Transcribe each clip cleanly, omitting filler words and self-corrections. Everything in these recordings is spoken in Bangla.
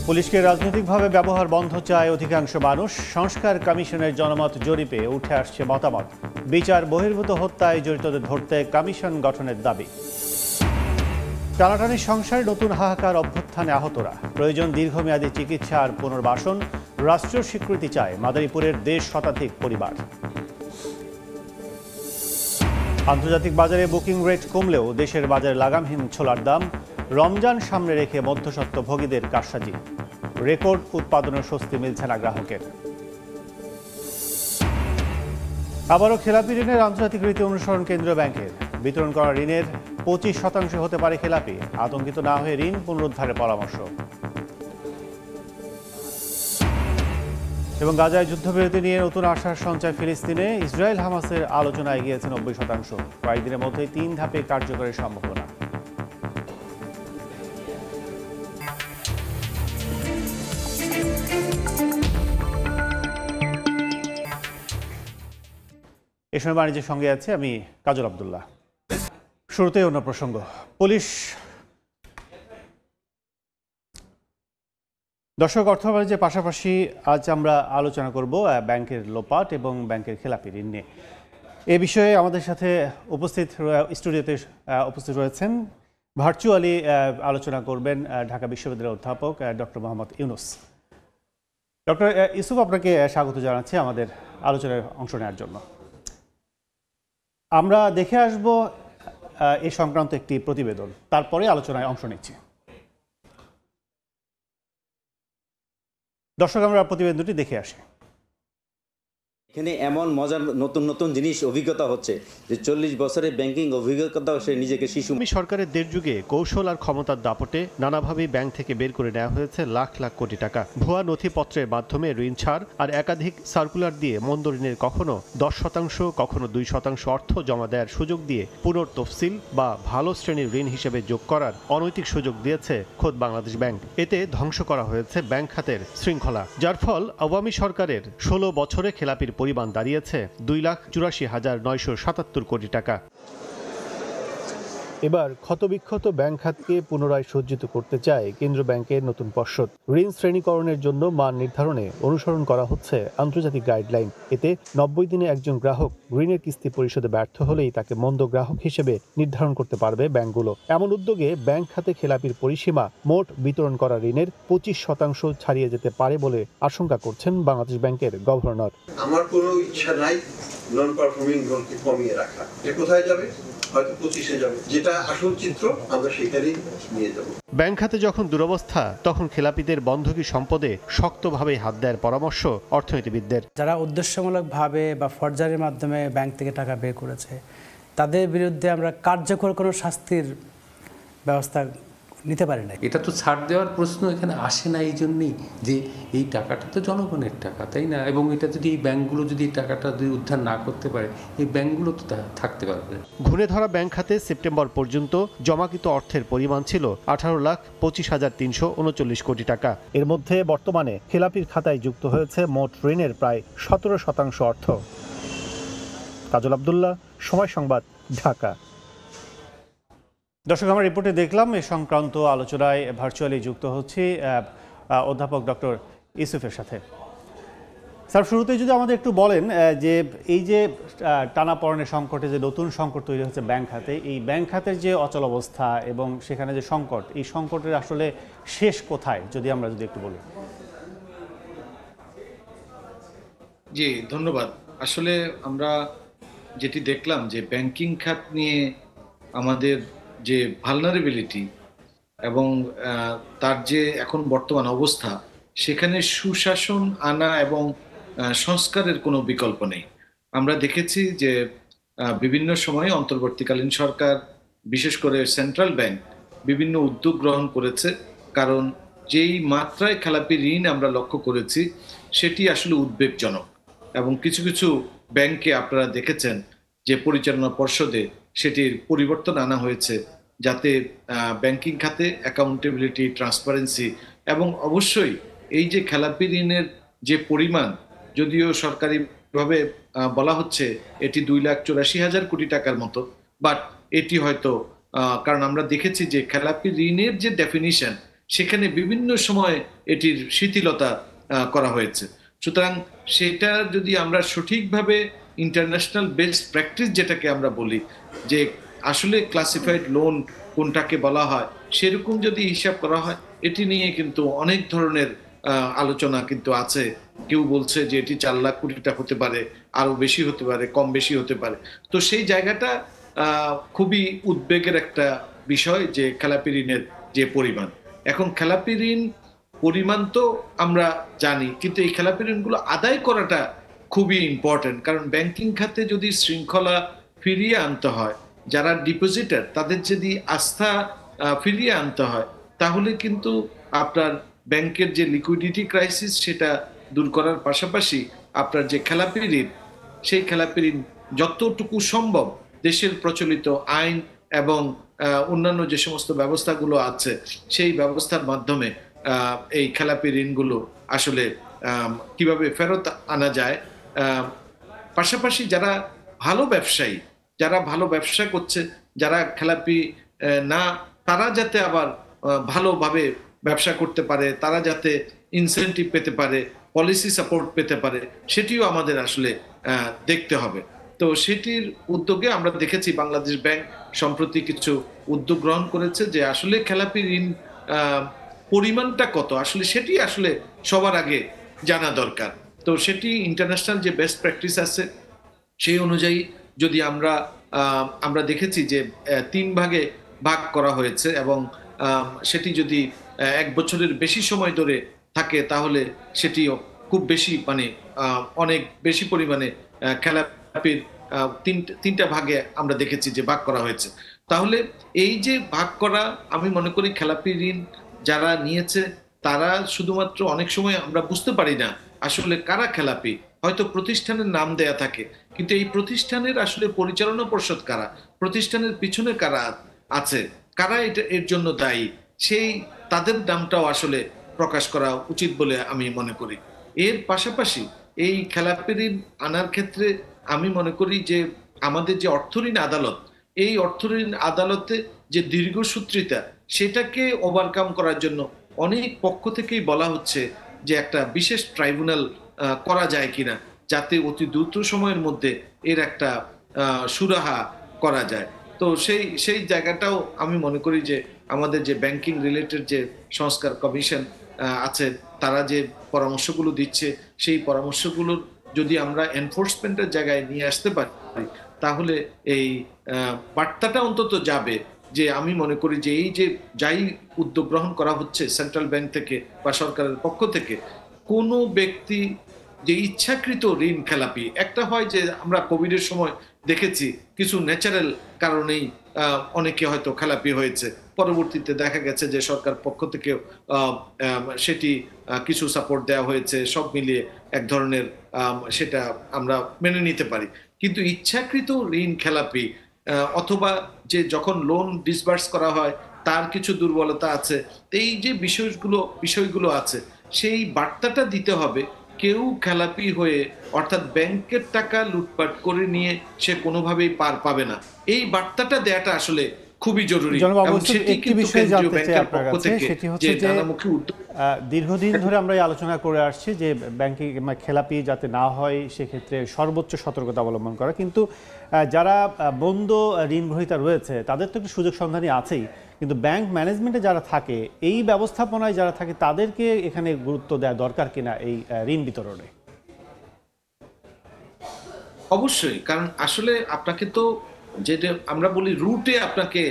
পুলিশকে রাজনৈতিকভাবে ব্যবহার বন্ধ চায় অধিকাংশ মানুষ। সংস্কার কমিশনের জনমত জরিপে উঠে আসছে মতামত। বিচার বহির্ভূত হত্যায় জড়িতদের ধরতে কমিশন গঠনের দাবি। টানাটানি সংসারে নতুন হাহাকার, অভ্যুত্থানে আহতরা। প্রয়োজন দীর্ঘমেয়াদী চিকিৎসা আর পুনর্বাসন। রাষ্ট্রীয় স্বীকৃতি চায় মাদারীপুরের 1.5 শতাধিক পরিবার। আন্তর্জাতিক বাজারে বুকিং রেট কমলেও দেশের বাজারে লাগামহীন ছোলার দাম। রমজান সামনে রেখে মধ্যস্বত্বভোগীদের কারসাজি। রেকর্ড উৎপাদনের স্বস্তি মিলছে না গ্রাহকের। আবারও খেলাপি ঋণের আন্তর্জাতিক রীতি অনুসরণ কেন্দ্রীয় ব্যাংকের। বিতরণ করা ঋণের 25% হতে পারে খেলাপি। আতঙ্কিত না হয়ে ঋণ পুনরুদ্ধারের পরামর্শ। এবং গাজায় যুদ্ধবিরতি নিয়ে নতুন আশার সঞ্চার ফিলিস্তিনে। ইসরায়েল হামাসের আলোচনায় এগিয়েছে 90%। কয়েকদিনের মধ্যেই 3 ধাপে কার্যকরের সম্ভাবনা। এ সময় বাণিজ্যের সঙ্গে আছে আমি কাজল আব্দুল্লাহ। শুরুতেই অন্য প্রসঙ্গ। পুলিশ দর্শক, অর্থ বাণিজ্যের পাশাপাশি আজ আমরা আলোচনা করব ব্যাংকের লোপাট এবং ব্যাংকের খেলাপি ঋণ নিয়ে। এ বিষয়ে আমাদের সাথে স্টুডিওতে উপস্থিত রয়েছেন, ভার্চুয়ালি আলোচনা করবেন ঢাকা বিশ্ববিদ্যালয়ের অধ্যাপক ডক্টর মোহাম্মদ ইউনুস। ডক্টর ইউসুফ, আপনাকে স্বাগত জানাচ্ছি আমাদের আলোচনায় অংশ নেওয়ার জন্য। আমরা দেখে আসব এ সংক্রান্ত একটি প্রতিবেদন, তারপরে আলোচনায় অংশ নিচ্ছি। দর্শক, আমরা প্রতিবেদনটি দেখে আসি। এখানে এমন মজার নতুন নতুন জিনিস অভিজ্ঞতা হচ্ছে যে 40 বছরের ব্যাংকিং অভিজ্ঞতা সে নিজেকে শিশু। সরকারের দেড় যুগে কৌশল আর ক্ষমতার দাপটে নানাভাবে ব্যাংক থেকে বের করে নেওয়া হয়েছে লাখ লাখ কোটি টাকা। ভুয়া নথিপত্রের মাধ্যমে ঋণ ছাড় আর একাধিক সার্কুলার দিয়ে মন্দ ঋণের কখনো 10%, কখনো 2% অর্থ জমা দেওয়ার সুযোগ দিয়ে পুনর তফসিল বা ভালো শ্রেণীর ঋণ হিসেবে যোগ করার অনৈতিক সুযোগ দিয়েছে খোদ বাংলাদেশ ব্যাংক। এতে ধ্বংস করা হয়েছে ব্যাংক খাতের শৃঙ্খলা, যার ফল আওয়ামী সরকারের 16 বছরে খেলাপির পরিমাণ দাঁড়িয়েছে 2,84,977 কোটি টাকা। এবার ক্ষতবিক্ষত ব্যাংক খাতকে পুনরায় সজ্জিত করতে চায় কেন্দ্রীয় ব্যাংকের নতুন পর্ষদ। ঋণ শ্রেণীকরণের জন্য মান নির্ধারণে অনুসরণ করা হচ্ছে আন্তর্জাতিক গাইডলাইন। এতে 90 দিনে একজন গ্রাহক ঋণের কিস্তি পরিশোধে ব্যর্থ হলেই তাকে মন্দ গ্রাহক হিসেবে নির্ধারণ করতে পারবে ব্যাংকগুলো। এমন উদ্যোগে ব্যাংক খাতে খেলাপির পরিসীমা মোট বিতরণ করা ঋণের 25% ছাড়িয়ে যেতে পারে বলে আশঙ্কা করছেন বাংলাদেশ ব্যাংকের গভর্নর। আমার কোনো ইচ্ছা নাই নন পারফর্মিং লোনকে কমিয়ে রাখা। এটা কোথায় যাবে? হয়তো 25-এ যাবে, যেটা আসল চিত্র আমরা সেখানেই নিয়ে যাব। ব্যাংক খাতে যখন দুরবস্থা, তখন খেলাপিদের বন্ধকি সম্পদে শক্তভাবে হাত দেওয়ার পরামর্শ অর্থনীতিবিদদের। যারা উদ্দেশ্যমূলকভাবে বা ফরজারির মাধ্যমে ব্যাংক থেকে টাকা বের করেছে, তাদের বিরুদ্ধে আমরা কার্যকর কোনো শাস্তির ব্যবস্থা নিতে পারি না। এটা তো ছাড় দেওয়ার প্রশ্ন এখানে আসে না, এই জন্যই যে এই টাকাটা তো জনগণের টাকা, তাই না? এবং এটা যদি এই ব্যাংকগুলো যদি এই টাকাটা যদি উদ্ধার না করতে পারে, এই ব্যাংকগুলো তো থাকতে পারবে। ঘুরে ধরা ব্যাংক খাতে সেপ্টেম্বর পর্যন্ত জমাকৃত অর্থের পরিমাণ ছিল 18,25,339 কোটি টাকা। এর মধ্যে বর্তমানে খেলাপির খাতায় যুক্ত হয়েছে মোট ঋণের প্রায় 17% অর্থ। কাজল আব্দুল্লাহ, সময় সংবাদ, ঢাকা। দর্শক, আমরা রিপোর্টে দেখলাম এ সংক্রান্ত আলোচনায় ভার্চুয়ালি যুক্ত হচ্ছি অধ্যাপক ডক্টর ইউসুফের সাথে। স্যার, শুরুতে যদি আমাদের একটু বলেন যে এই যে টানাপড়েনের সংকটে যে নতুন সংকট তৈরি হচ্ছে ব্যাংক খাতে, এই ব্যাংক খাতের যে অচল অবস্থা এবং সেখানে যে সংকট, এই সংকটের আসলে শেষ কোথায়, যদি একটু বলি। জি, ধন্যবাদ। আসলে আমরা যেটি দেখলাম যে ব্যাংকিং খাত নিয়ে আমাদের যে ভালনারেবিলিটি এবং তার যে এখন বর্তমান অবস্থা, সেখানে সুশাসন আনা এবং সংস্কারের কোনো বিকল্প নেই। আমরা দেখেছি যে বিভিন্ন সময়ে অন্তর্বর্তীকালীন সরকার, বিশেষ করে সেন্ট্রাল ব্যাংক, বিভিন্ন উদ্যোগ গ্রহণ করেছে। কারণ যেই মাত্রায় খেলাপি ঋণ আমরা লক্ষ্য করেছি, সেটি আসলে উদ্বেগজনক। এবং কিছু কিছু ব্যাংকে আপনারা দেখেছেন যে পরিচালনা পর্ষদে সেটির পরিবর্তন আনা হয়েছে, যাতে ব্যাংকিং খাতে অ্যাকাউন্টেবিলিটি, ট্রান্সপারেন্সি এবং অবশ্যই এই যে খেলাপি ঋণের যে পরিমাণ, যদিও সরকারিভাবে বলা হচ্ছে এটি 2,84,000 কোটি টাকার মতো, বাট এটি হয়তো কারণ আমরা দেখেছি যে খেলাপি ঋণের যে ডেফিনিশন, সেখানে বিভিন্ন সময় এটির শিথিলতা করা হয়েছে। সুতরাং সেটা যদি আমরা সঠিকভাবে ইন্টারন্যাশনাল বেস্ট প্র্যাকটিস যেটাকে আমরা বলি, যে আসলে ক্লাসিফাইড লোন কোনটাকে বলা হয়, সেরকম যদি হিসাব করা হয়, এটি নিয়ে কিন্তু অনেক ধরনের আলোচনা কিন্তু আছে। কেউ বলছে যে এটি 4 লাখ কোটি টাকা হতে পারে, আরো বেশি হতে পারে, কম বেশি হতে পারে। তো সেই জায়গাটা খুবই উদ্বেগের একটা বিষয়, যে খেলাপি ঋণের যে পরিমাণ। এখন খেলাপি ঋণ পরিমাণ তো আমরা জানি, কিন্তু এই খেলাপি ঋণগুলো আদায় করাটা খুবই ইম্পর্টেন্ট। কারণ ব্যাংকিং খাতে যদি শৃঙ্খলা ফিরিয়ে আনতে হয়, যারা ডিপোজিটার তাদের যদি আস্থা ফিরিয়ে আনতে হয়, তাহলে কিন্তু আপনার ব্যাংকের যে লিকুইডিটি ক্রাইসিস সেটা দূর করার পাশাপাশি আপনার যে খেলাপি ঋণ, সেই খেলাপি ঋণ যতটুকু সম্ভব দেশের প্রচলিত আইন এবং অন্যান্য যে সমস্ত ব্যবস্থাগুলো আছে সেই ব্যবস্থার মাধ্যমে এই খেলাপি ঋণগুলো আসলে কিভাবে ফেরত আনা যায়। পাশাপাশি যারা ভালো ব্যবসায়ী, যারা ভালো ব্যবসা করছে, যারা খেলাপি না, তারা যাতে আবার ভালোভাবে ব্যবসা করতে পারে, তারা যাতে ইনসেন্টিভ পেতে পারে, পলিসি সাপোর্ট পেতে পারে, সেটিও আমাদের আসলে দেখতে হবে। তো সেটির উদ্যোগে আমরা দেখেছি বাংলাদেশ ব্যাংক সম্প্রতি কিছু উদ্যোগ গ্রহণ করেছে, যে আসলে খেলাপি ঋণ পরিমাণটা কত আসলে সেটি আসলে সবার আগে জানা দরকার। তো সেটি ইন্টারন্যাশনাল যে বেস্ট প্র্যাকটিস আছে সেই অনুযায়ী যদি আমরা দেখেছি যে 3 ভাগে ভাগ করা হয়েছে, এবং সেটি যদি 1 বছরের বেশি সময় ধরে থাকে, তাহলে সেটি খুব বেশি মানে অনেক বেশি পরিমাণে খেলাপির 3টা ভাগে আমরা দেখেছি যে ভাগ করা হয়েছে। তাহলে এই যে ভাগ করা, আমি মনে করি খেলাপি ঋণ যারা নিয়েছে তারা শুধুমাত্র, অনেক সময় আমরা বুঝতে পারি না আসলে কারা খেলাপি, হয়তো প্রতিষ্ঠানের নাম দেয়া থাকে, কিন্তু এই প্রতিষ্ঠানের আসলে পরিচালনা পর্ষদ কারা, প্রতিষ্ঠানের পিছনে কারা আছে, কারা এর জন্য দায়ী, সেই তাদের নামটাও আসলে প্রকাশ করা উচিত বলে আমি মনে করি। এর পাশাপাশি এই খেলাপি ঋণ আনার ক্ষেত্রে আমি মনে করি যে আমাদের যে অর্থঋণ আদালত, এই অর্থঋণ আদালতে যে দীর্ঘসূত্রিতা, সেটাকে ওভারকাম করার জন্য অনেক পক্ষ থেকেই বলা হচ্ছে যে একটা বিশেষ ট্রাইব্যুনাল করা যায় কিনা, যাতে অতি দ্রুত সময়ের মধ্যে এর একটা সুরাহা করা যায়। তো সেই জায়গাটাও আমি মনে করি যে আমাদের যে ব্যাংকিং রিলেটেড যে সংস্কার কমিশন আছে, তারা যে পরামর্শগুলো দিচ্ছে, সেই পরামর্শগুলোর যদি আমরা এনফোর্সমেন্টের জায়গায় নিয়ে আসতে পারি, তাহলে এই বার্তাটা অন্তত যাবে যে আমি মনে করি যে এই যে যাই উদ্যোগ গ্রহণ করা হচ্ছে সেন্ট্রাল ব্যাংক থেকে বা সরকারের পক্ষ থেকে, কোনো ব্যক্তি যে ইচ্ছাকৃত ঋণ খেলাপি, একটা হয় যে আমরা কোভিডের সময় দেখেছি কিছু ন্যাচারাল কারণেই অনেকে হয়তো খেলাপি হয়েছে, পরবর্তীতে দেখা গেছে যে সরকার পক্ষ থেকেও সেটি কিছু সাপোর্ট দেওয়া হয়েছে, সব মিলিয়ে এক ধরনের সেটা আমরা মেনে নিতে পারি। কিন্তু ইচ্ছাকৃত ঋণ খেলাপি অথবা যে যখন লোন ডিসবার্স করা হয় তার কিছু দুর্বলতা আছে, এই যে বিষয়গুলো আছে, সেই বার্তাটা দিতে হবে কেউ খেলাপি হয়ে, অর্থাৎ ব্যাংকের টাকা লুটপাট করে নিয়ে সে কোনোভাবেই পার পাবে না, এই বার্তাটা দেয়াটা আসলে খুবই জরুরি। দীর্ঘদিন ধরে আমরা এই আলোচনা করে আসছি যে ব্যাংকিং খেলাপি যাতে না হয় সেক্ষেত্রে সর্বোচ্চ সতর্কতা অবলম্বন করা, কিন্তু যারা বন্ধ ঋণ গ্রহীতা রয়েছে তাদের তো একটু সুযোগ সন্ধানী আছেই, কিন্তু ব্যাংক ম্যানেজমেন্টে যারা থাকে, এই ব্যবস্থাপনায় যারা থাকে, তাদেরকে এখানে গুরুত্ব দেওয়া দরকার কিনা এই ঋণ বিতরণে? অবশ্যই, কারণ আসলে আপনাকে তো যেটা আমরা বলি রুটে আপনাকে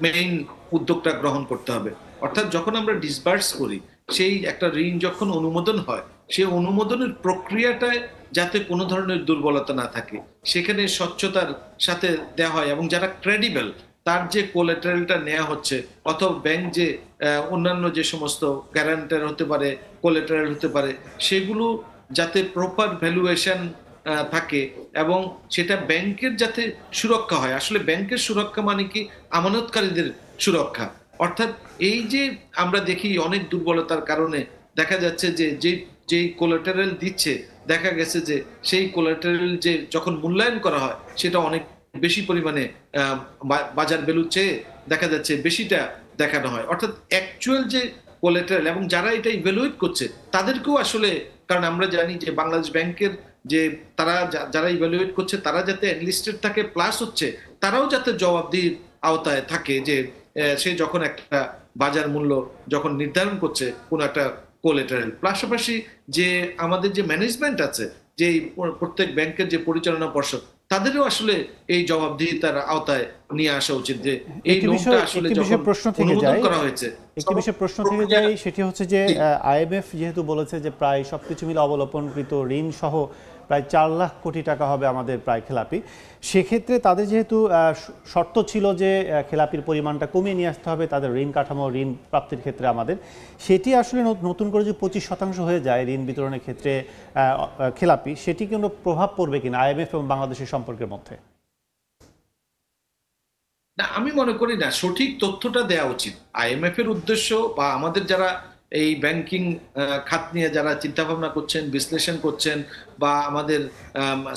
মেইন উদ্যোগটা গ্রহণ করতে হবে। অর্থাৎ যখন আমরা ডিসবার্স করি, সেই একটা ঋণ যখন অনুমোদন হয়, সেই অনুমোদনের প্রক্রিয়াটায় যাতে কোনো ধরনের দুর্বলতা না থাকে, সেখানে স্বচ্ছতার সাথে দেওয়া হয়, এবং যারা ক্রেডিবল, তার যে কোলাটেরালটা নেওয়া হচ্ছে, অথবা ব্যাংক যে অন্যান্য যে সমস্ত গ্যারান্টার হতে পারে, কোলাটেরাল হতে পারে, সেগুলো যাতে প্রপার ভ্যালুয়েশন থাকে, এবং সেটা ব্যাংকের যাতে সুরক্ষা হয়। আসলে ব্যাংকের সুরক্ষা মানে কি আমানতকারীদের সুরক্ষা। অর্থাৎ এই যে আমরা দেখি অনেক দুর্বলতার কারণে দেখা যাচ্ছে যে যেই কোলাটেরাল দিচ্ছে, দেখা গেছে যে সেই কোলাটেরাল যে যখন মূল্যায়ন করা হয় সেটা অনেক বেশি পরিমাণে বাজার ভ্যালু চেয়ে দেখা যাচ্ছে বেশিটা দেখানো হয়, অর্থাৎ অ্যাকচুয়াল যে কোলেটারাল এবং যারা এটা ইভ্যালুয়েট করছে তাদেরকেও আসলে, কারণ আমরা জানি যে বাংলাদেশ ব্যাংকের যে তারা যারা ইভ্যালুয়েট করছে তারা যাতে এনলিস্টেড থাকে, প্লাস হচ্ছে তারাও যাতে জবাবদিহির আওতায় থাকে, যে সে যখন একটা বাজার মূল্য যখন নির্ধারণ করছে কোনো একটা কোলেটারাল, পাশাপাশি যে আমাদের যে ম্যানেজমেন্ট আছে, যে প্রত্যেক ব্যাংকের যে পরিচালনা পর্ষদ, তাদেরও আসলে এই জবাবদিহিতার আওতায় নিয়ে আসা উচিত, যে এই লোকটা আসলে যখন অনুমোদন করা হয়েছে। একটি বিষয় প্রশ্ন থেকে যায়, সেটি হচ্ছে যে আইএমএফ যেহেতু বলেছে যে প্রায় সবকিছু মিলে অবলোপনকৃত ঋণ সহ প্রায় 4 লাখ কোটি টাকা হবে আমাদের প্রায় খেলাপি, সেক্ষেত্রে তাদের যেহেতু শর্ত ছিল যে খেলাপির পরিমাণটা কমিয়ে নিয়ে আসতে হবে তাদের ঋণ কাঠামো, ঋণ প্রাপ্তির ক্ষেত্রে আমাদের, সেটি আসলে নতুন করে যে 25% হয়ে যায় ঋণ বিতরণের ক্ষেত্রে খেলাপি, সেটি কোনো প্রভাব পড়বে কিনা আইএমএফ এবং বাংলাদেশের সম্পর্কের মধ্যে? না, আমি মনে করি না, সঠিক তথ্যটা দেওয়া উচিত। আইএমএফ এর উদ্দেশ্য বা আমাদের যারা এই ব্যাংকিং খাত নিয়ে যারা চিন্তা ভাবনা করছেন, বিশ্লেষণ করছেন, বা আমাদের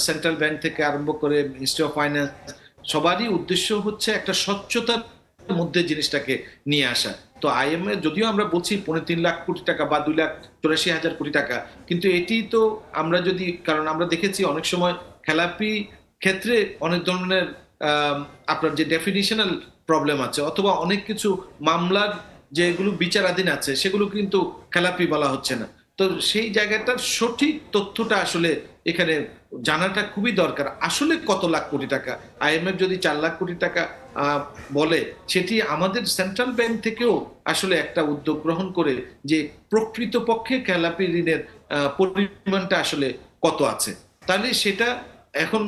সেন্ট্রাল ব্যাংক থেকে আরম্ভ করে মিনিস্ট্রি অফ ফাইন্যান্স, সবারই উদ্দেশ্য হচ্ছে একটা স্বচ্ছতার মধ্যে জিনিসটাকে নিয়ে আসা। তো আইএমএফ যদিও আমরা বলছি 3.5 লাখ কোটি টাকা বা 2,84,000 কোটি টাকা, কিন্তু এটি তো আমরা যদি, কারণ আমরা দেখেছি অনেক সময় খেলাপি ক্ষেত্রে অনেক ধরনের আপনার যে ডেফিনিশনাল প্রবলেম আছে, অথবা অনেক কিছু মামলার যেগুলো বিচারাধীন আছে সেগুলো কিন্তু খেলাপি বলা হচ্ছে না। তো সেই জায়গাটার সঠিক তথ্যটা আসলে এখানে জানাটা খুবই দরকার। আসলে কত লাখ কোটি টাকা, আইএমএফ যদি 4 লাখ কোটি টাকা বলে, সেটি আমাদের সেন্ট্রাল ব্যাংক থেকেও আসলে একটা উদ্যোগ গ্রহণ করে যে প্রকৃতপক্ষে খেলাপি ঋণের পরিমাণটা আসলে কত আছে, তাহলে সেটা এখন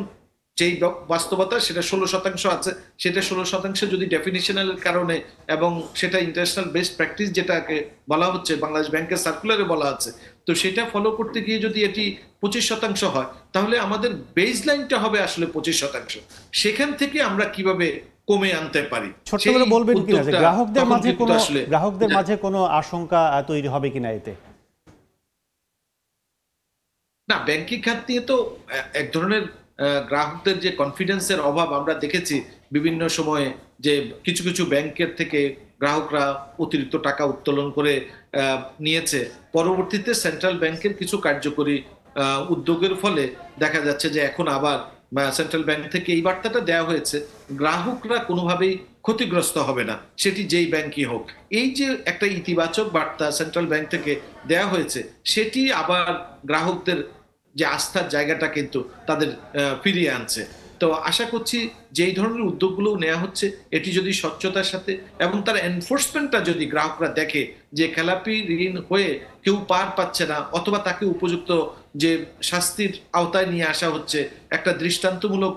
যেই বাস্তবতা সেটা 16% আছে, সেটা 16% যদি ডেফিনিশনাল কারণে এবং সেটা ইন্টারন্যাশনাল বেস্ট প্র্যাকটিস যেটাকে বলা হচ্ছে বাংলাদেশ ব্যাংকের সার্কুলারে বলা আছে, তো সেটা ফলো করতে গিয়ে যদি এটি 25% হয়, তাহলে আমাদের বেস লাইনটা হবে আসলে 25%। সেখান থেকে আমরা কিভাবে কমে আনতে পারি, ছোট্ট করে বলবেন কিনা যে গ্রাহকদের মাঝে কোনো আশঙ্কা তৈরি হবে কিনা এতে? না, ব্যাংকিং খাত নিয়ে তো এক ধরনের গ্রাহকদের যে কনফিডেন্সের অভাব আমরা দেখেছি বিভিন্ন সময়ে, যে কিছু কিছু ব্যাংকের থেকে গ্রাহকরা অতিরিক্ত টাকা উত্তোলন করে নিয়েছে, পরবর্তীতে সেন্ট্রাল ব্যাংকের কিছু কার্যকরী উদ্যোগের ফলে দেখা যাচ্ছে যে এখন আবার সেন্ট্রাল ব্যাংক থেকে এই বার্তাটা দেওয়া হয়েছে, গ্রাহকরা কোনোভাবেই ক্ষতিগ্রস্ত হবে না, সেটি যেই ব্যাংকই হোক। এই যে একটা ইতিবাচক বার্তা সেন্ট্রাল ব্যাংক থেকে দেওয়া হয়েছে, সেটি আবার গ্রাহকদের যে আস্থার জায়গাটা কিন্তু তাদের ফিরিয়ে আনছে। তো আশা করছি যে এই ধরনের উদ্যোগগুলো নেওয়া হচ্ছে, এটি যদি স্বচ্ছতার সাথে এবং তার এনফোর্সমেন্টটা যদি গ্রাহকরা দেখে যে খেলাপি ঋণ হয়ে কেউ পার পাচ্ছে না, অথবা তাকে উপযুক্ত যে শাস্তির আওতায় নিয়ে আসা হচ্ছে, একটা দৃষ্টান্তমূলক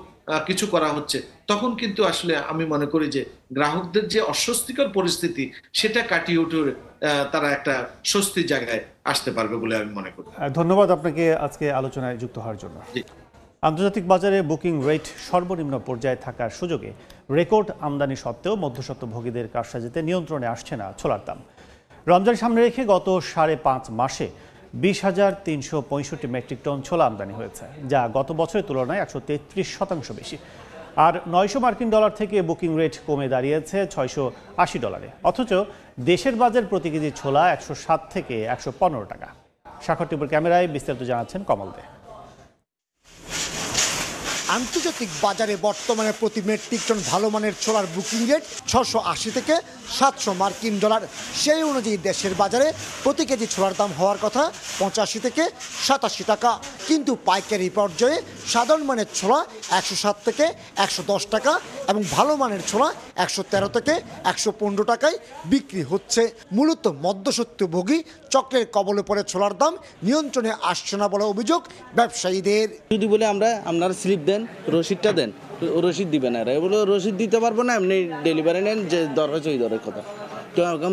কিছু করা হচ্ছে, তখন কিন্তু আসলে আমি মনে করি যে গ্রাহকদের যে অস্বস্তিকর পরিস্থিতি সেটা কাটিয়ে উঠে তারা একটা স্বস্তির জায়গায় আসতে পারবে বলে আমি মনে করি। ধন্যবাদ আপনাকে আজকে আলোচনায় যুক্ত হওয়ার জন্য। আন্তর্জাতিক বাজারে বুকিং রেট সর্বনিম্ন পর্যায়ে থাকার সুযোগে রেকর্ড আমদানি সত্ত্বেও মধ্যস্বত্বভোগীদের কারসাজিতে নিয়ন্ত্রণে আসছে না ছোলার দাম। রমজান সামনে রেখে গত 5.5 মাসে 20,365 মেট্রিক টন ছোলা আমদানি হয়েছে, যা গত বছরের তুলনায় 133% বেশি। আর $900 থেকে বুকিং রেট কমে দাঁড়িয়েছে $680। অথচ দেশের বাজার প্রতি কেজি ছোলা 107 থেকে 115 টাকা। স্বাক্ষর টিপুর ক্যামেরায় বিস্তারিত জানাচ্ছেন কমল দে। আন্তর্জাতিক বাজারে বর্তমানে প্রতি মেট্রিক টন ভালো মানের ছোলার বুকিং রেট $680 থেকে $700। সেই অনুযায়ী দেশের বাজারে প্রতি কেজি ছোলার দাম হওয়ার কথা 85 থেকে 87 টাকা, কিন্তু পাইকারি পর্যায়ে সাধারণ মানের ছোলা 107 থেকে 110 টাকা এবং ভালো মানের ছোলা 113 থেকে 115 টাকায় বিক্রি হচ্ছে। মূলত মধ্যস্বত্বভোগী চক্রের কবলে পড়ে ছোলার দাম নিয়ন্ত্রণে আসছে না বলে অভিযোগ ব্যবসায়ীদের। যদি বলে আপনার স্লিপ দেন, রসিদটা দেন, রসিদ দিবেন, আর এগুলো রসিদ দিতে পারবো না, এমনি ডেলিভারি নেন, যে দর হয়েছে ওই দরের কথা।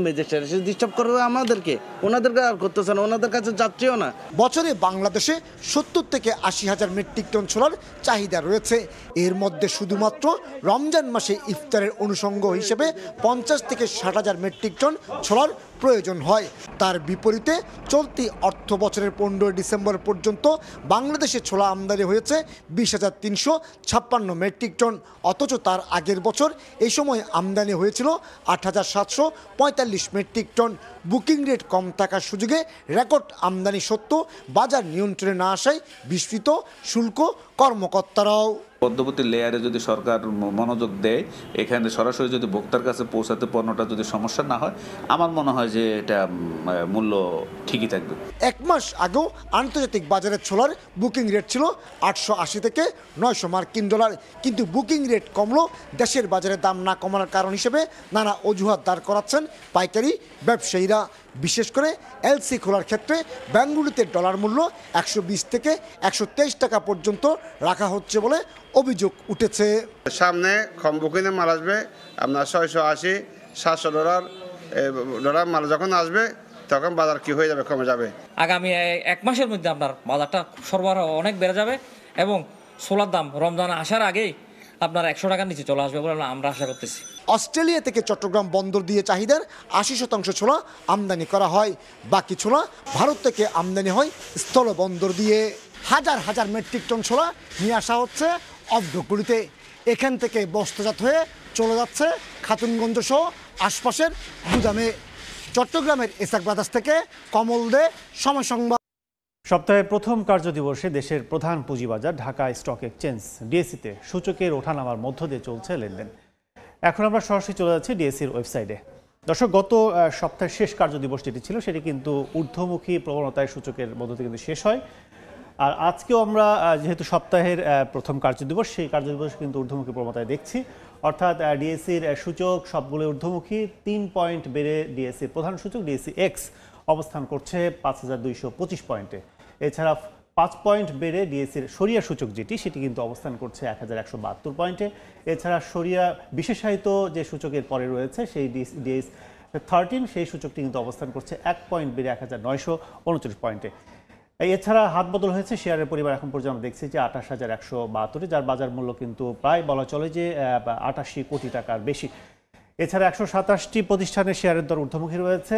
ম্যাজিস্ট্রেট ডিস্টার্ব করবে আমাদেরকে, ওনাদেরকে আর করতেছে না, ওনাদের কাছে যাচ্ছেও না। বছরে বাংলাদেশে 70 থেকে 80 হাজার মেট্রিক টন ছোলার চাহিদা রয়েছে। এর মধ্যে শুধুমাত্র রমজান মাসে ইফতারের অনুষঙ্গ হিসেবে 50 থেকে 60 হাজার মেট্রিক টন ছোলার প্রয়োজন হয়। তার বিপরীতে চলতি অর্থ বছরের 15 ডিসেম্বর পর্যন্ত বাংলাদেশে ছোলা আমদানি হয়েছে 20,356 মেট্রিক টন, অথচ তার আগের বছর এই সময় আমদানি হয়েছিল 8,745 মেট্রিক টন। বুকিং রেট কম থাকার সুযোগে রেকর্ড আমদানি সত্ত্বেও বাজার নিয়ন্ত্রণে না আসায় বিস্মিত শুল্ক কর্মকর্তারাও। মধ্যবর্তী লেয়ারে যদি সরকার মনোযোগ দেয়, এখানে সরাসরি যদি ভোক্তার কাছে পৌঁছাতে পণ্যটা যদি সমস্যা না হয়, আমার মনে হয় যে এটা মূল্য ঠিকই থাকবে। 1 মাস আগেও আন্তর্জাতিক বাজারে ছোলার বুকিং রেট ছিল 880 থেকে 900 মার্কিন ডলার, কিন্তু বুকিং রেট কমলো দেশের বাজারে দাম না কমানোর কারণ হিসেবে নানা অজুহাত দাঁড় করাচ্ছেন পাইকারি ব্যবসায়ীরা। বিশেষ করে এলসি খোলার ক্ষেত্রে বেঙ্গুলুতে ডলার মূল্য 120 থেকে 123 টাকা পর্যন্ত রাখা হচ্ছে বলে অভিযোগ উঠেছে। সামনে কম বুকিংয়ে মাল আসবে, আপনার 680-700 ডলার মাল যখন আসবে তখন বাজার কি হয়ে যাবে, কমে যাবে। আগামী 1 মাসের মধ্যে আপনার বাজারটা সরবরাহ অনেক বেড়ে যাবে এবং ছোলার দাম রমজান আসার আগেই আপনার 100 টাকার নিচে চলে আসবে বলে আমরা আশা করতেছি। অস্ট্রেলিয়া থেকে চট্টগ্রাম বন্দর দিয়ে চাহিদার 80% ছোলা আমদানি করা হয়, বাকি ছোলা ভারত থেকে আমদানি হয় স্থল বন্দর দিয়ে। হাজার হাজার মেট্রিক টন ছোলা নিয়ে আসা হচ্ছে অভ্রকুড়িতে, এখান থেকে বস্তাজাত হয়ে চলে যাচ্ছে খাতুনগঞ্জ সহ আশপাশের গুদামে। চট্টগ্রামের এসআক ব্রাদার্স থেকে কমল দে, সময় সংবাদ। সপ্তাহের প্রথম কার্যদিবসে দেশের প্রধান পুঁজিবাজার ঢাকা স্টক এক্সচেঞ্জ ডিএসইতে সূচকের ওঠানামার মধ্য দিয়ে চলছে লেনদেন। এখন আমরা সরাসরি চলে যাচ্ছি ডিএসইর ওয়েবসাইটে। দর্শক, গত সপ্তাহের শেষ কার্যদিবস যেটি ছিল সেটি কিন্তু ঊর্ধ্বমুখী প্রবণতায় সূচকের মধ্য দিয়ে কিন্তু শেষ হয়। আর আজকেও আমরা যেহেতু সপ্তাহের প্রথম কার্যদিবস, সেই কার্যদিবস কিন্তু ঊর্ধ্বমুখী প্রবণতায় দেখছি, অর্থাৎ ডিএসইর সূচক সবগুলো ঊর্ধ্বমুখী। 3 পয়েন্ট বেড়ে ডিএসইর প্রধান সূচক ডিএসই এক্স অবস্থান করছে 5225 পয়েন্টে। এছাড়া 5 পয়েন্ট বেড়ে ডিএসইর সরিয়া সূচক যেটি, সেটি কিন্তু অবস্থান করছে 1172 পয়েন্টে। এছাড়া সরিয়া বিশেষায়িত যে সূচকের পরে রয়েছে সেই ডিএস 13, সেই সূচকটি কিন্তু অবস্থান করছে 1 পয়েন্ট বেড়ে 1939 পয়েন্টে। এছাড়া হাত বদল হয়েছে শেয়ারের পরিমাণ এখন পর্যন্ত আমরা দেখছি যে 28,172, যার বাজার মূল্য কিন্তু প্রায় বলা চলে যে 88 কোটি টাকার বেশি। এছাড়া 127টি প্রতিষ্ঠানের শেয়ারের দর ঊর্ধ্বমুখী রয়েছে,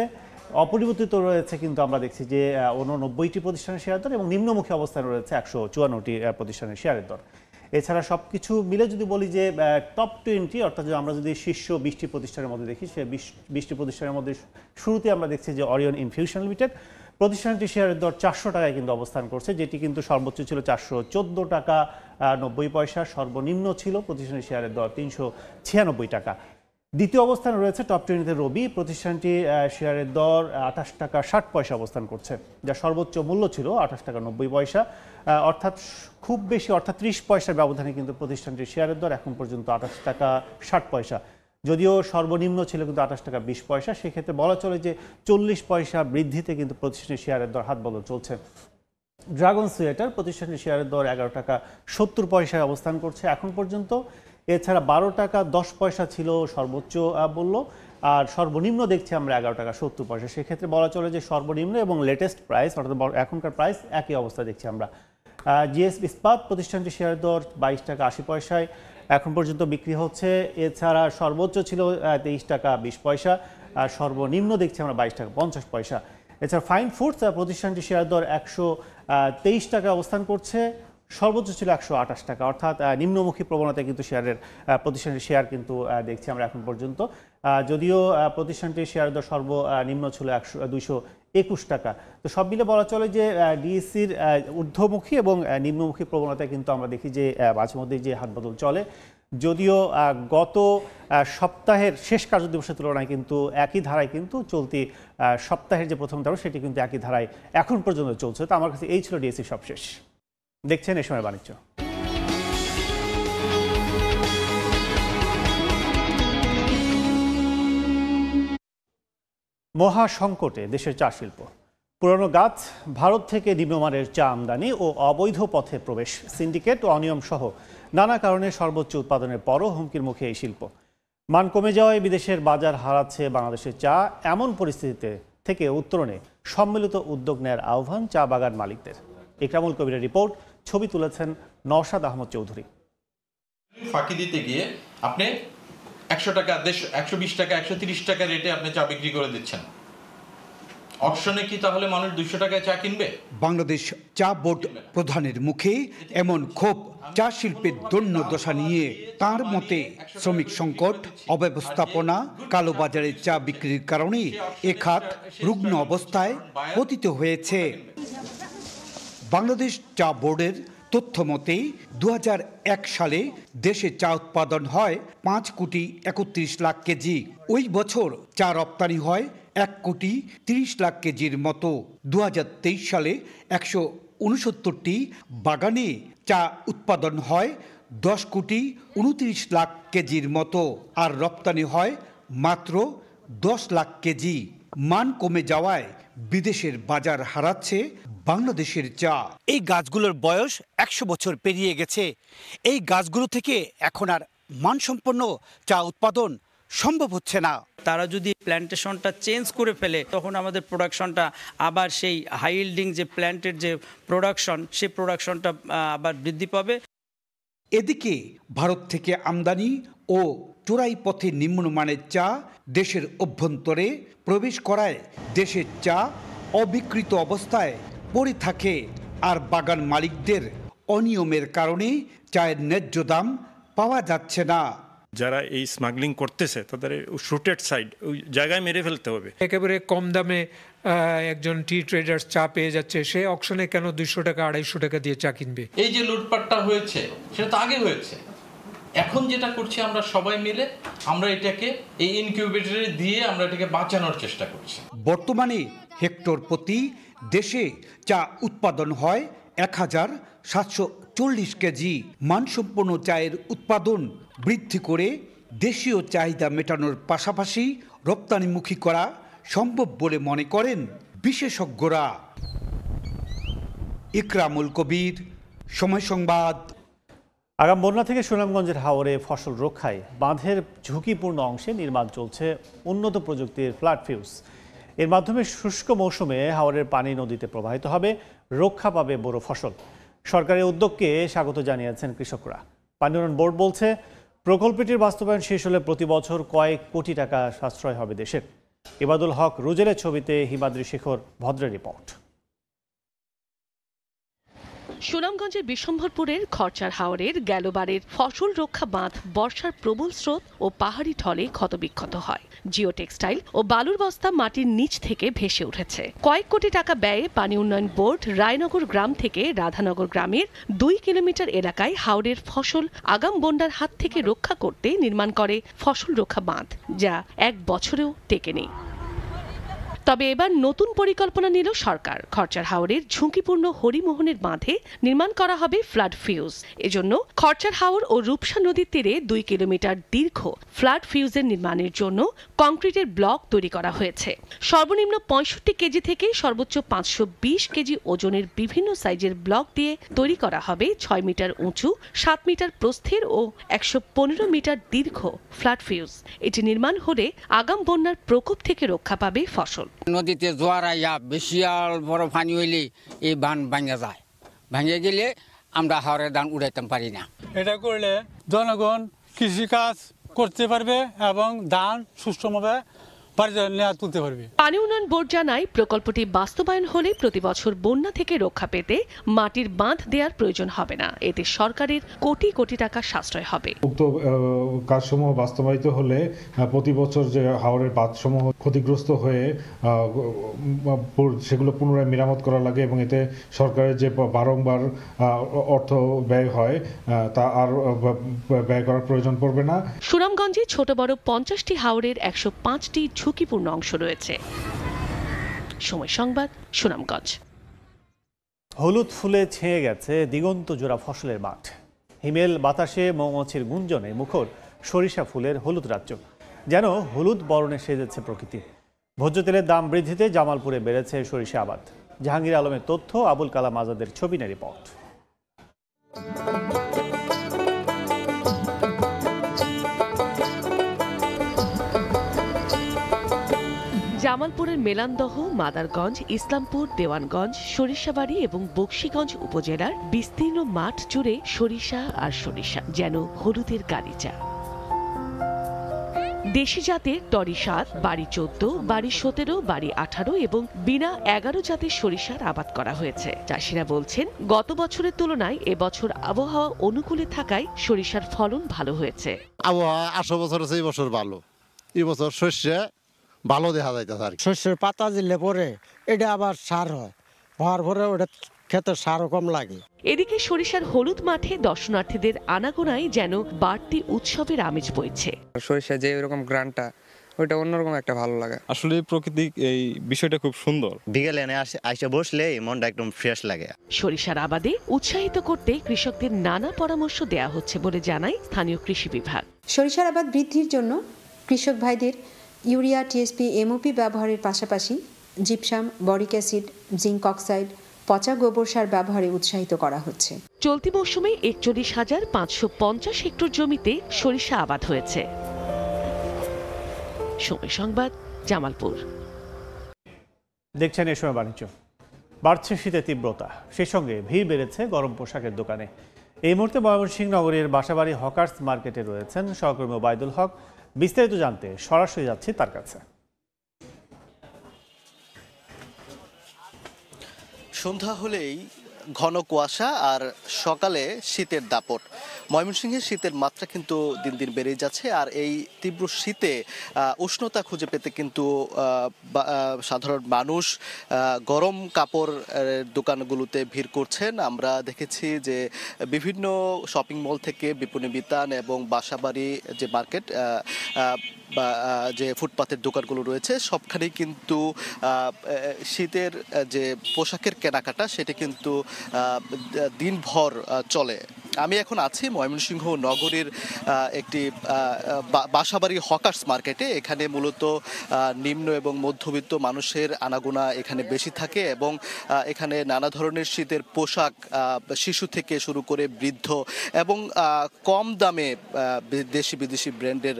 অপরিবর্তিত রয়েছে কিন্তু আমরা দেখছি যে 89টি প্রতিষ্ঠানের শেয়ার দর এবং নিম্নমুখী অবস্থানে রয়েছে 154টি প্রতিষ্ঠানের শেয়ারের দর। এছাড়া সব কিছু মিলে যদি বলি যে টপ 20, অর্থাৎ আমরা যদি শীর্ষ 20টি প্রতিষ্ঠানের মধ্যে দেখি, সে 20টি প্রতিষ্ঠানের মধ্যে শুরুতে আমরা দেখছি যে অরিয়ন ইনফিউশন লিমিটেড প্রতিষ্ঠানটি শেয়ারের দর 400 টাকায় কিন্তু অবস্থান করছে, যেটি কিন্তু সর্বোচ্চ ছিল 414 টাকা 90 পয়সা, সর্বনিম্ন ছিল প্রতিষ্ঠানের শেয়ারের দর 396 টাকা। দ্বিতীয় অবস্থানে রয়েছে টপ 20তে রবি, প্রতিষ্ঠানটি শেয়ারের দর 28 টাকা 60 পয়সা অবস্থান করছে, যা সর্বোচ্চ মূল্য ছিল 28 টাকা 90 পয়সা, অর্থাৎ খুব বেশি, অর্থাৎ 30 পয়সার ব্যবধানে কিন্তু প্রতিষ্ঠানটির শেয়ারের দর এখন পর্যন্ত 28 টাকা 60 পয়সা, যদিও সর্বনিম্ন ছিল কিন্তু 28 টাকা 20 পয়সা। সেক্ষেত্রে বলা চলে যে 40 পয়সা বৃদ্ধিতে কিন্তু প্রতিষ্ঠানের শেয়ারের দর হাত বদল চলছে। ড্রাগন সুয়েটার প্রতিষ্ঠানের শেয়ারের দর 11 টাকা 70 পয়সায় অবস্থান করছে এখন পর্যন্ত। এছাড়া 12 টাকা 10 পয়সা ছিল সর্বোচ্চ মূল্য, আর সর্বনিম্ন দেখছি আমরা 11 টাকা 70 পয়সা। সেক্ষেত্রে বলা চলে যে সর্বনিম্ন এবং লেটেস্ট প্রাইস, অর্থাৎ এখনকার প্রাইস একই অবস্থা দেখছি আমরা। জিএস ইস্পাত প্রতিষ্ঠানটির শেয়ারের দর 22 টাকা 80 পয়সায় এখন পর্যন্ত বিক্রি হচ্ছে। এছাড়া সর্বোচ্চ ছিল 23 টাকা 20 পয়সা, আর সর্বনিম্ন দেখছি আমরা 22 টাকা 50 পয়সা। এছাড়া ফাইন ফুডস প্রতিষ্ঠানটির শেয়ার দর 123 টাকা অবস্থান করছে, সর্বোচ্চ ছিল 128 টাকা, অর্থাৎ নিম্নমুখী প্রবণতায় কিন্তু প্রতিষ্ঠানটির শেয়ার কিন্তু দেখছি আমরা এখন পর্যন্ত, যদিও প্রতিষ্ঠানটির শেয়ার দর সর্বনিম্ন ছিল 221 টাকা। তো সব মিলে বলা চলে যে ডিএসইর ঊর্ধ্বমুখী এবং নিম্নমুখী প্রবণতায় কিন্তু আমরা দেখি যে মাঝে মধ্যেই যে হাত বদল চলে, যদিও গত সপ্তাহের শেষ কার্যদিবসের তুলনায় কিন্তু একই ধারায় কিন্তু চলতি সপ্তাহের যে প্রথম ধারা সেটি কিন্তু একই ধারায় এখন পর্যন্ত চলছে। তো আমার কাছে এই ছিল ডিএসই সবশেষ। দেখছেন এই সময় বাণিজ্য। মহা সংকটে দেশের চা শিল্প। পুরনো গাছ, ভারত থেকে নিম্নমানের চা আমদানি ও অবৈধ পথে প্রবেশ, সিন্ডিকেট ও অনিয়ম সহ নানা কারণে সর্বোচ্চ উৎপাদনের পরও হুমকির মুখে এই শিল্প। মান কমে যাওয়ায় বিদেশের বাজার হারাচ্ছে বাংলাদেশের চা। এমন পরিস্থিতিতে থেকে উত্তরণে সম্মিলিত উদ্যোগ নেয়ার আহ্বান চা বাগান মালিকদের। ইকরামুল কবিরের রিপোর্ট, ছবি তুলেছেন নওশাদ আহমদ চৌধুরী। ফাঁকি দিতে গিয়ে আপনি 100 টাকা, 120 টাকা, 130 টাকা রেটে আপনি চা বিক্রি করে দিচ্ছেন। অকশনে কি তাহলে মানুষ 200 টাকায় চা কিনবে? বাংলাদেশ চা বোর্ড প্রধানের মুখে এমন ক্ষোভ চা শিল্পের দৈন্য দশা নিয়ে। তার মতে শ্রমিক সংকট, অব্যবস্থাপনা, কালোবাজারে চা বিক্রির কারণে এ খাত রুগ্ন অবস্থায় পতিত হয়েছে। বাংলাদেশ চা বোর্ডের তথ্য মতে 2001 সালে দেশে চা উৎপাদন হয় 5,31,00,000 কেজি। ওই বছর চা রপ্তানি হয় 1,30,00,000 কেজির মতো। 2023 সালে 169টি বাগানে চা উৎপাদন হয় 10,29,00,000 কেজির মতো, আর রপ্তানি হয় মাত্র 10 লাখ কেজি। মান কমে যাওয়ায় বিদেশের বাজার হারাচ্ছে বাংলাদেশের চা। এই গাছগুলোর বয়স 100 বছর পেরিয়ে গেছে। এই গাছগুলো থেকে এখন আর মানসম্পন্ন চা উৎপাদন সম্ভব হচ্ছে না। তারা যদি প্ল্যান্টেশনটা চেঞ্জ করে ফেলে তখন আমাদের প্রোডাকশনটা আবার সেই হাই ইল্ডিং যে প্ল্যান্টের যে প্রোডাকশন, সেই প্রোডাকশনটা আবার বৃদ্ধি পাবে। এদিকে ভারত থেকে আমদানি ও চোরাই পথে নিম্নমানের চা দেশের অভ্যন্তরে প্রবেশ করায় দেশের চা অবিকৃত অবস্থায় পড়ে থাকে, আর বাগান মালিকদের অনিয়মের কারণে চায়ের ন্যায্য দাম পাওয়া যাচ্ছে না। যারা এই স্মাগলিং করতেছে তাদের শুটেড সাইড ওই জায়গায় মেরে ফেলতে হবে। একেবারে কম দামে একজন টি ট্রেডার চা পেয়ে যাচ্ছে, সে অকশনে কেন 200 টাকা 250 টাকা দিয়ে চা কিনবে? এই যে লুটপাটটা হয়েছে সেটা তো আগে হয়েছে। এখন যেটা করছি আমরা সবাই মিলে, আমরা এটাকে এই ইনকিউবেটরে দিয়ে আমরা এটাকে বাঁচানোর চেষ্টা করছি। বর্তমানে হেক্টর প্রতি দেশে চা উৎপাদন হয় 1,740 কেজি। মানসম্পন্ন চায়ের উৎপাদন বৃদ্ধি করে দেশীয় চাহিদা মেটানোর পাশাপাশি রপ্তানিমুখী করা সম্ভব বলে মনে করেন বিশেষজ্ঞরা। ইকরামুল কবির, সময় সংবাদ। আগাম বন্যা থেকে সুনামগঞ্জের হাওরে ফসল রক্ষায় বাঁধের ঝুঁকিপূর্ণ অংশে নির্মাণ চলছে উন্নত প্রযুক্তির ফ্ল্যাট ফিউজ। এর মাধ্যমে শুষ্ক মৌসুমে হাওরের পানি নদীতে প্রবাহিত হবে, রক্ষা পাবে বোরো ফসল। সরকারের উদ্যোগকে স্বাগত জানিয়েছেন কৃষকরা। পানি উন্নয়ন বোর্ড বলছে প্রকল্পটির বাস্তবায়ন শেষ হলে প্রতি বছর কয়েক কোটি টাকা সাশ্রয় হবে দেশের। ইবাদুল হক রুজেলের ছবিতে হিমাদ্রি শেখর ভদ্রের রিপোর্ট। সুনামগঞ্জের বিশম্ভরপুরের খরচার হাওরের গেলবারের ফসল রক্ষা বাঁধ বর্ষার প্রবল স্রোত ও পাহাড়ি ঢলে ক্ষতবিক্ষত হয়। জিও টেক্সটাইল ও বালুর বস্তা মাটির নিচ থেকে ভেসে উঠেছে। কয়েক কোটি টাকা ব্যয়ে পানি উন্নয়ন বোর্ড রায়নগর গ্রাম থেকে রাধানগর গ্রামের 2 কিলোমিটার এলাকায় হাওরের ফসল আগাম বন্যার হাত থেকে রক্ষা করতে নির্মাণ করে ফসল রক্ষা বাঁধ, যা 1 বছরেও টেকেনি। তবে এবার নতুন পরিকল্পনা নিল সরকার। খরচার হাওরের ঝুঁকিপূর্ণ হরিমোহনের বাঁধে নির্মাণ করা হবে ফ্লাড ফিউজ। এজন্য খরচার হাওর ও রূপসা নদীর তীরে 2 কিলোমিটার দীর্ঘ ফ্লাড ফিউজের নির্মাণের জন্য কংক্রিটের ব্লক তৈরি করা হয়েছে। সর্বনিম্ন 65 কেজি থেকে সর্বোচ্চ 520 কেজি ওজনের বিভিন্ন সাইজের ব্লক দিয়ে তৈরি করা হবে 6 মিটার উঁচু, 7 মিটার প্রস্থের ও 115 মিটার দীর্ঘ ফ্লাড ফিউজ। এটি নির্মাণ হলে আগাম বন্যার প্রকোপ থেকে রক্ষা পাবে ফসল। নদীতে জোয়ার আইয়া বিশাল বড় পানি হইলে এই বান ভাঙা যায়, ভাঙে গেলে আমরা হাওরের ধান উড়াইতে পারি না। এটা করলে জনগণ কৃষিকাজ করতে পারবে এবং ধান সুষ্ঠুভাবে তুলতে পারবে। পানি উন্নয়ন বোর্ড জানায় প্রকল্পটি বাস্তবায়ন হলে প্রতি বছর বন্যা থেকে রক্ষা পেতে মাটির বাঁধ দেওয়ার প্রয়োজন হবে না। এতে সরকারের কোটি কোটি টাকা সাশ্রয় হবে। উক্ত কাজসমূহ বাস্তবায়িত হলে প্রতি বছর যে হাওরের বাঁধসমূহ ক্ষতিগ্রস্ত হয়ে সেগুলো পুনরায় মেরামত করা লাগে এবং এতে সরকারের যে বারংবার অর্থ ব্যয় হয় তা আর ব্যয় করার প্রয়োজন পড়বে না। সুনামগঞ্জে ছোট বড় 50টি হাওরের 105টি ঝুঁকিপূর্ণ অংশ রয়েছে। সময় সংবাদ, সুনামগঞ্জ। হলুদ ফুলে ছেয়ে গেছে দিগন্ত জোড়া ফসলের মাঠ। হিমেল বাতাসে মৌমাছির গুঞ্জনে মুখর সরিষা ফুলের হলুদ রাজ্য, যেন হলুদ বরণে সেজেছে প্রকৃতি। ভোজ্য তেলের দাম বৃদ্ধিতে জামালপুরে বেড়েছে সরিষা আবাদ। জাহাঙ্গীর আলমের তথ্য, আবুল কালাম আজাদের ছবি নিয়ে রিপোর্ট। জামালপুরের মেলান্দহ, মাদারগঞ্জ, ইসলামপুর, দেওয়ানগঞ্জ, সরিষাবাড়ি এবং বকশীগঞ্জ উপজেলার বিস্তীর্ণ মাঠ জুড়ে সরিষা আর সরিষা, যেন হলুদের গালিচা। দেশি জাতের টরি 7, বাড়ি 14, বাড়ি 17, বাড়ি 18 এবং বিনা 11 জাতের সরিষার আবাদ করা হয়েছে। চাষিরা বলছেন গত বছরের তুলনায় এবছর আবহাওয়া অনুকূলে থাকায় সরিষার ফলন ভালো হয়েছে। আবহাওয়া 8 বছর এই বছর ভালো, এই বছর শস্যে ভালো দেখা যাইতেছে আর শস্যের পাতা দিলে পরে এটা আবার সার হয়, হওয়ার পরে ওটা খেতে সারও কম লাগে। এদিকে সরিষার হলুদ মাঠে দর্শনার্থীদের আনাগোনায় যেন বাড়তি উৎসবের আমেজ বইছে। সরিষা যে এরকম গ্রানটা ওইটা অন্যরকম একটা ভালো লাগে। আসলে প্রাকৃতিক এই বিষয়টা খুব সুন্দর। বিকেলে আইসা বসলে মনটা একদম ফ্রেশ লাগে। সরিষার আবাদে উৎসাহিত করতে কৃষকদের নানা পরামর্শ দেয়া হচ্ছে বলে জানায় স্থানীয় কৃষি বিভাগ। সরিষার আবাদ বৃদ্ধির জন্য কৃষক ভাইদের ইউরিয়া, টিএসপি, এমওপি ব্যবহারের পাশাপাশি gypsum, boric acid, zinc oxide, পচা গোবর সার ব্যবহারে উৎসাহিত করা হচ্ছে। চলতি মৌসুমে 41,550 হেক্টর জমিতে সরিষা আবাদ হয়েছে। সময় সংবাদ, জামালপুর। দেখছেন এই সময় বাণিজ্য। বাড়ছে শীতের তীব্রতা, সেই সঙ্গে ভিড় বেড়েছে গরম পোশাকের দোকানে। এই মুহূর্তে ময়মনসিংহ নগরীর বাসাবাড়ি হকার্স মার্কেটে রয়েছেন সহকর্মী ওবায়দুল হক। বিস্তারিত জানতে সরাসরি যাচ্ছি তার কাছে। সন্ধ্যা হলেই ঘন কুয়াশা আর সকালে শীতের দাপট। ময়মনসিংহের শীতের মাত্রা কিন্তু দিন দিন বেড়েই যাচ্ছে, আর এই তীব্র শীতে উষ্ণতা খুঁজে পেতে কিন্তু সাধারণ মানুষ গরম কাপড় দোকানগুলোতে ভিড় করছেন। আমরা দেখেছি যে বিভিন্ন শপিং মল থেকে বিপণী বিতান এবং বাসাবাড়ি যে মার্কেট বা যে ফুটপাতের দোকানগুলো রয়েছে সবখানেই কিন্তু শীতের যে পোশাকের কেনাকাটা সেটা কিন্তু দিনভর চলে। আমি এখন আছি ময়মনসিংহ নগরীর একটি বাসাবাড়ি হকার্স মার্কেটে। এখানে মূলত নিম্ন এবং মধ্যবিত্ত মানুষের আনাগোনা এখানে বেশি থাকে এবং এখানে নানা ধরনের শীতের পোশাক শিশু থেকে শুরু করে বৃদ্ধ এবং কম দামে দেশি বিদেশি ব্র্যান্ডের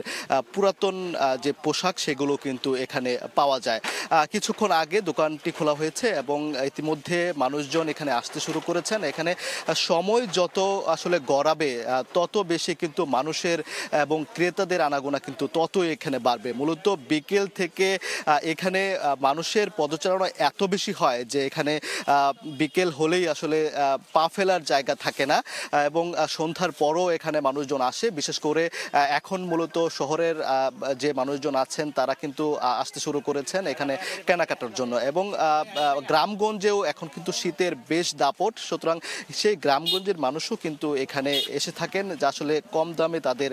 পুরাতন যে পোশাক সেগুলো কিন্তু এখানে পাওয়া যায়। কিছুক্ষণ আগে দোকানটি খোলা হয়েছে এবং ইতিমধ্যে মানুষজন এখানে আসতে শুরু করেছেন। এখানে সময় যত আসলে গড়াবে তত বেশি কিন্তু মানুষের এবং ক্রেতাদের আনাগোনা কিন্তু ততই এখানে বাড়বে। মূলত বিকেল থেকে এখানে মানুষের পদচারণা এত বেশি হয় যে এখানে বিকেল হলেই আসলে পা ফেলার জায়গা থাকে না এবং সন্ধ্যার পরও এখানে মানুষজন আসে। বিশেষ করে এখন মূলত শহরের যে মানুষজন আছেন তারা কিন্তু আসতে শুরু করেছেন এখানে কেনাকাটার জন্য এবং গ্রামগঞ্জেও এখন কিন্তু শীতের বেশ দাপট। সুতরাং সেই গ্রামগঞ্জের মানুষও কিন্তু এখানে এসে থাকেন যে আসলে কম দামে তাদের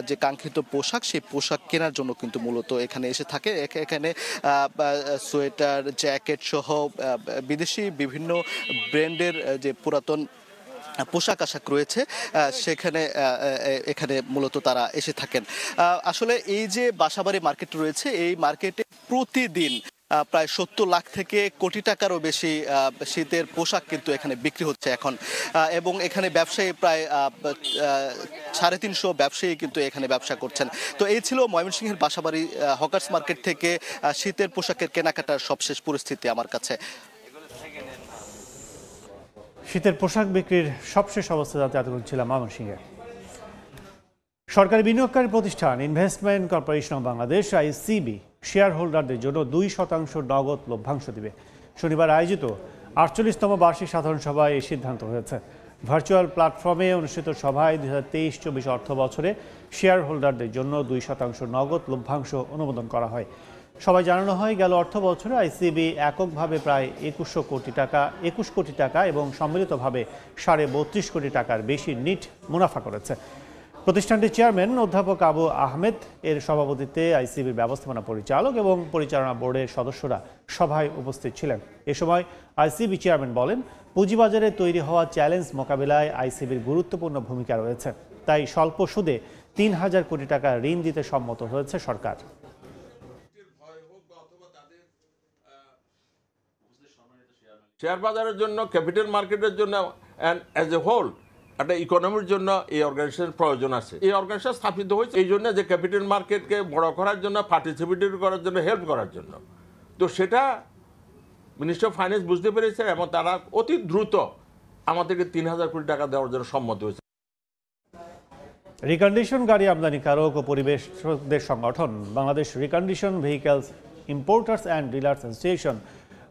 যে কাঙ্ক্ষিত পোশাক সেই পোশাক কেনার জন্য কিন্তু মূলত এখানে এসে থাকে। এখানে সোয়েটার, জ্যাকেট সহ বিদেশি বিভিন্ন ব্র্যান্ডের যে পুরাতন পোশাক আশাক রয়েছে সেখানে এখানে মূলত তারা এসে থাকেন। আসলে এই যে বাসাবাড়ি মার্কেট রয়েছে এই মার্কেটে প্রতিদিন প্রায় 70 লাখ থেকে কোটি টাকারও বেশি শীতের পোশাক কিন্তু এখানে বিক্রি হচ্ছে এখন এবং এখানে ব্যবসায়ী প্রায় 350 ব্যবসায়ী কিন্তু এখানে ব্যবসা করছেন। তো এই ছিল ময়মনসিংহের বাসাবাড়ি হকার্স মার্কেট থেকে শীতের পোশাকের কেনাকাটার সবশেষ পরিস্থিতি আমার কাছে। শীতের পোশাক বিক্রির সবশেষ অবস্থা যাতে এতক্ষণ ছিলাম ময়মনসিংহে। সরকারি বিনিয়োগকারী প্রতিষ্ঠান investment corporation of Bangladesh ICB share হোল্ডারদের জন্য 2% নগদ লভ্যাংশ দিবে। শনিবার আয়োজিত 48তম বার্ষিক সাধারণ সভায় এই সিদ্ধান্ত হয়েছে। ভার্চুয়াল প্ল্যাটফর্মে অনুষ্ঠিত সভায় 2023-24 অর্থ বছরে শেয়ার হোল্ডারদের জন্য 2% নগদ লভ্যাংশ অনুমোদন করা হয়। সবাই জানানো হয় গেল অর্থ বছরে আইসিবি এককভাবে প্রায় 21 কোটি টাকা এবং সম্মিলিতভাবে 32.5 কোটি টাকার বেশি নিট মুনাফা করেছে। প্রতিষ্ঠানটির চেয়ারম্যান অধ্যাপক আবু আহমেদ এর সভাপতিত্বে আইসিবির ব্যবস্থাপনা পরিচালক এবং পরিচালনা বোর্ডের সদস্যরা সভায় উপস্থিত ছিলেন। এ সময় আইসিবি চেয়ারম্যান বলেন, পুঁজিবাজারে তৈরি হওয়া চ্যালেঞ্জ মোকাবিলায় আইসিবির গুরুত্বপূর্ণ ভূমিকা রয়েছে, তাই স্বল্প সুদে 3000 কোটি টাকা ঋণ দিতে সম্মত হয়েছে সরকার। শেয়ার বাজারের জন্য, ক্যাপিটাল মার্কেটের জন্য অ্যান্ড অ্যাজ এ হোল একটা ইকোনমির জন্য এই অর্গানাইজেশন প্রয়োজন আছে। এই অর্গানাইজেশন স্থাপিত হয়েছে এই জন্য যে ক্যাপিটাল মার্কেটকে বড় করার জন্য, পার্টিসিপেটরি করার জন্য, হেল্প করার জন্য। তো সেটা মিনিস্টার অফ ফাইন্যান্স বুঝতে পেরেছে এবং তারা অতি দ্রুত আমাদেরকে 3000 কোটি টাকা দেওয়ার জন্য সম্মত হয়েছে। রিকন্ডিশন গাড়ি আমদানিকারক ও পরিবেশকদের সংগঠন Bangladesh reconditioned vehicles importers and dealers association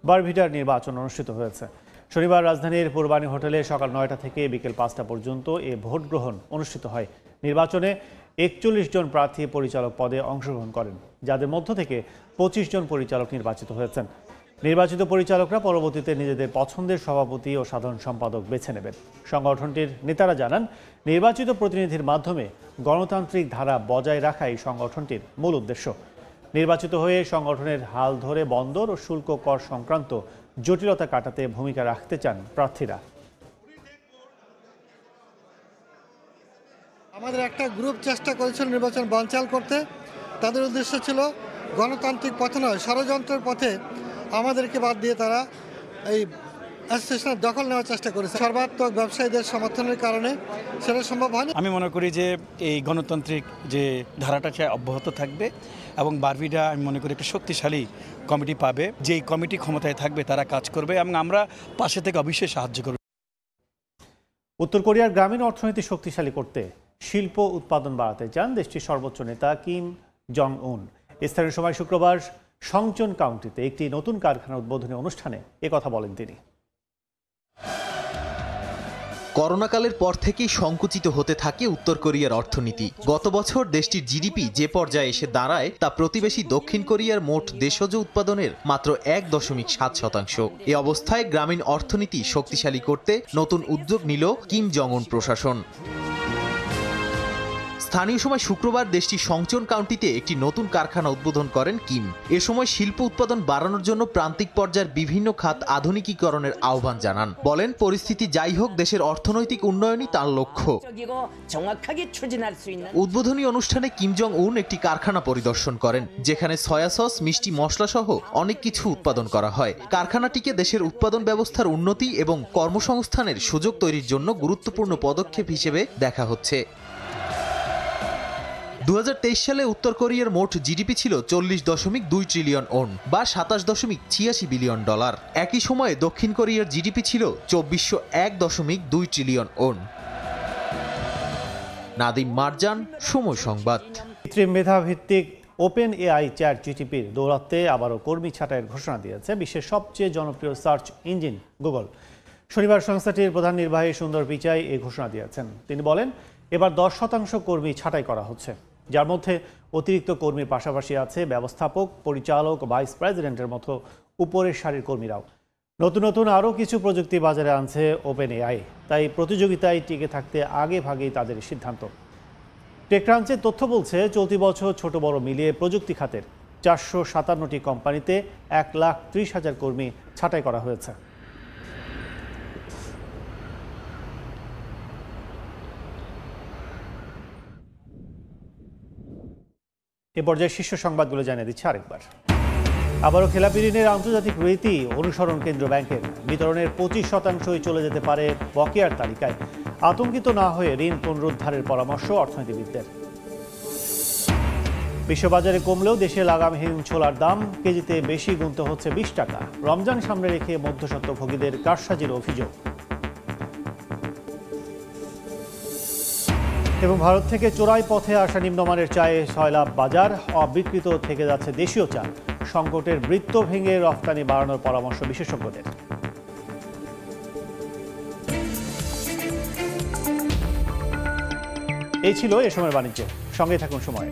বারভিটার নির্বাচন অনুষ্ঠিত হয়েছে। শনিবার রাজধানীর পূর্বানী হোটেলে সকাল 9টা থেকে বিকেল 5টা পর্যন্ত এ ভোট গ্রহণ অনুষ্ঠিত হয়। নির্বাচনে 41 জন প্রার্থী পরিচালক পদে অংশগ্রহণ করেন, যাদের মধ্য থেকে 25 জন পরিচালক নির্বাচিত হয়েছেন। নির্বাচিত পরিচালকরা পরবর্তীতে নিজেদের পছন্দের সভাপতি ও সাধারণ সম্পাদক বেছে নেবেন। সংগঠনটির নেতারা জানান, নির্বাচিত প্রতিনিধির মাধ্যমে গণতান্ত্রিক ধারা বজায় রাখাই সংগঠনটির মূল উদ্দেশ্য। নির্বাচিত হয়ে সংগঠনের হাল ধরে বন্দর ও শুল্ক কর সংক্রান্ত জটিলতা কাটাতে ভূমিকা রাখতে চান প্রার্থীরা। আমাদের একটা গ্রুপ চেষ্টা করেছিল নির্বাচন বানচাল করতে। তাদের উদ্দেশ্য ছিল গণতান্ত্রিক পথে নয়, ষড়যন্ত্রের পথে আমাদেরকে বাদ দিয়ে তারা এই অ্যাসোসিয়েশনের দখল নেওয়ার চেষ্টা করেছে। সর্বাত্মক ব্যবসায়ীদের সমর্থনের কারণে সেটা সম্ভব হয়নি। আমি মনে করি যে এই গণতান্ত্রিক যে ধারাটা সে অব্যাহত থাকবে এবং বারভিটা আমি মনে করি একটা শক্তিশালী কমিটি পাবে। যেই কমিটি ক্ষমতায় থাকবে তারা কাজ করবে এবং আমরা পাশে থেকে অবশ্যই সাহায্য করব। উত্তর কোরিয়ার গ্রামীণ অর্থনীতি শক্তিশালী করতে শিল্প উৎপাদন বাড়াতে চান দেশটির সর্বোচ্চ নেতা কিম জং উন। স্থানীয় সময় শুক্রবার সংচন কাউন্টিতে একটি নতুন কারখানা উদ্বোধনী অনুষ্ঠানে একথা বলেন তিনি। করোনাকালের পর থেকেই সংকুচিত হতে থাকে উত্তর কোরিয়ার অর্থনীতি। গত বছর দেশটির জিডিপি যে পর্যায়ে এসে দাঁড়ায় তা প্রতিবেশী দক্ষিণ কোরিয়ার মোট দেশজ উৎপাদনের মাত্র 1.7%। এ অবস্থায় গ্রামীণ অর্থনীতি শক্তিশালী করতে নতুন উদ্যোগ নিল কিম জং উন প্রশাসন। স্থানীয় সময় শুক্রবার দেশটির সংচন কাউন্টিতে একটি নতুন কারখানা উদ্বোধন করেন কিম। এ সময় শিল্প উৎপাদন বাড়ানোর জন্য প্রান্তিক পর্যায়ের বিভিন্ন খাত আধুনিকীকরণের আহ্বান জানান। বলেন, পরিস্থিতি যাই হোক দেশের অর্থনৈতিক উন্নয়নই তার লক্ষ্য। উদ্বোধনী অনুষ্ঠানে কিম জং উন একটি কারখানা পরিদর্শন করেন, যেখানে সয়া সস, মিষ্টি মশলা সহ অনেক কিছু উৎপাদন করা হয়। কারখানাটিকে দেশের উৎপাদন ব্যবস্থার উন্নতি এবং কর্মসংস্থানের সুযোগ তৈরির জন্য গুরুত্বপূর্ণ পদক্ষেপ হিসেবে দেখা হচ্ছে। 2023 সালে উত্তর কোরিয়ার মোট জিডিপি ছিল 40.2 ট্রিলিয়ন ওন বা $27.86 বিলিয়ন। একই সময়ে দক্ষিণ কোরিয়ার জিডিপি ছিল 2401.2 ট্রিলিয়ন ওন। নাদিম মারজান, সময় সংবাদ। কৃত্রিম মেধা ভিত্তিক ওপেন এআই চ্যাট জিটিপির দৌরাত্মে আবারও কর্মী ছাঁটাইয়ের ঘোষণা দিয়েছে বিশ্বের সবচেয়ে জনপ্রিয় সার্চ ইঞ্জিন গুগল। শনিবার সংস্থাটির প্রধান নির্বাহী সুন্দর পিচাই এই ঘোষণা দিয়েছেন। তিনি বলেন, এবার 10% কর্মী ছাঁটাই করা হচ্ছে, যার মধ্যে অতিরিক্ত কর্মীর পাশাপাশি আছে ব্যবস্থাপক, পরিচালক, ভাইস প্রেসিডেন্টের মতো উপরের সারির কর্মীরাও। নতুন নতুন আরও কিছু প্রযুক্তি বাজারে আনছে ওপেন এআই, তাই প্রতিযোগিতায় টিকে থাকতে আগে ভাগেই তাদের সিদ্ধান্ত। টেকক্রাঞ্চের তথ্য বলছে, চলতি বছর ছোট বড় মিলিয়ে প্রযুক্তি খাতের 457টি কোম্পানিতে 1,30,000 কর্মী ছাঁটাই করা হয়েছে। এ পর্যায়ে শীর্ষ সংবাদগুলো জানিয়ে দিচ্ছে আরেকবার। আবারও খেলাপি ঋণের আন্তর্জাতিক রীতি অনুসরণ কেন্দ্র ব্যাংকের। বিতরণের 25%ই চলে যেতে পারে বকেয়ার তালিকায়। আতঙ্কিত না হয়ে ঋণ পুনরুদ্ধারের পরামর্শ অর্থনীতিবিদদের। বিশ্ববাজারে কমলেও দেশে লাগামহীন ছোলার দাম কেজিতে বেশি গুনতে হচ্ছে 20 টাকা। রমজান সামনে রেখে মধ্যস্বত্বভোগীদের কারসাজির অভিযোগ। এবং ভারত থেকে চোরাই পথে আসা নিম্নমানের চায়ে সয়লাব বাজার। অবিকৃত থেকে যাচ্ছে দেশীয় চা। সংকটের বৃত্ত ভেঙে রফতানি বাড়ানোর পরামর্শ বিশেষজ্ঞদের। এই ছিল এ সময়ের বাণিজ্য। সঙ্গে থাকুন সময়।